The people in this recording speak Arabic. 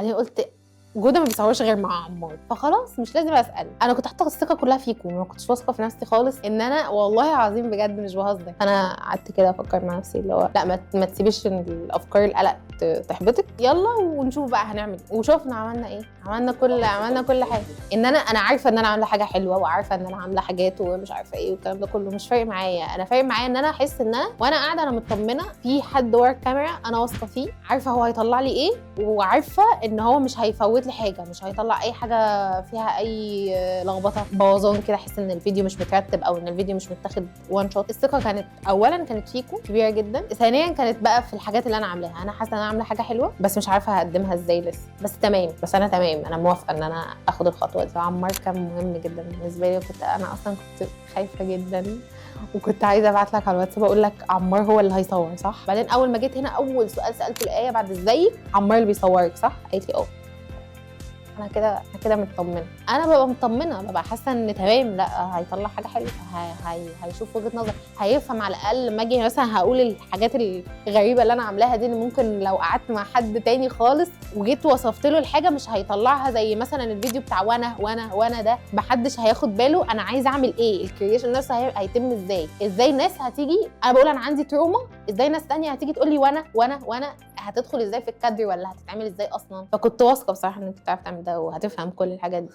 بعدين قلت جودة ما بيصورش غير مع عمار، فخلاص مش لازم اسال. انا كنت حاطه الثقه كلها فيكم، ما كنتش واثقه في نفسي خالص ان انا والله العظيم بجد مش بهزر. انا قعدت كده افكر مع نفسي اللي هو لا ما تسيبيش ان الافكار القلق تحبطك، يلا ونشوف بقى هنعمل ايه. وشوفنا عملنا ايه، عملنا كل حاجه. ان انا عارفه ان انا عامله حاجه حلوه، وعارفه ان انا عامله حاجات ومش عارفه ايه والكلام ده كله مش فارق معايا. انا فارق معايا ان انا احس ان انا وانا قاعده انا مطمنه في حد ورا الكاميرا انا واثقه فيه، عارفه هو هيطلع لي ايه، وعارفه ان هو مش هيفوت لي حاجه، مش هيطلع اي حاجه فيها اي لخبطه بوظان كده، احس ان الفيديو مش مترتب او ان الفيديو مش متاخد وان شوت. الثقه كانت اولا كانت فيكم كبيره جدا، ثانيا كانت بقى في الحاجات اللي انا عاملاها. انا حاسه ان انا عامله حاجه حلوه بس مش عارفه هقدمها ازاي لسه، بس تمام. بس انا تمام، انا موافقه ان انا اخد الخطوه دي. عمار كان مهم جدا بالنسبه لي، انا اصلا كنت خايفه جدا، وكنت عايزه ابعت لك على الواتساب اقول لك عمار هو اللي هيصور صح. بعدين اول ما جيت هنا اول سؤال سالته لآية بعد ازيك، عمار اللي بيصورك صح؟ قالت لي اه. انا كده مطمنه. انا ببقى مطمنه، ببقى حاسه ان تمام، لا هيطلع حاجه حلوه، هيشوف وجهه نظر، هيفهم على الاقل. لما اجي مثلا هقول الحاجات الغريبه اللي انا عاملاها دي، اللي ممكن لو قعدت مع حد تاني خالص وجيت وصفت له الحاجه مش هيطلعها زي مثلا الفيديو بتاع وانا ده محدش هياخد باله انا عايزه اعمل ايه، الكرييشن نفسه هيتم ازاي الناس هتيجي. انا بقول انا عندي تروما، ازاي ناس تانية هتيجي تقول لي وانا هتدخل ازاي في الكادر ولا هتتعمل ازاي اصلا. فكنت واثقه بصراحه ان انت بتعرف تعمل ده وهتفهم كل الحاجات دي.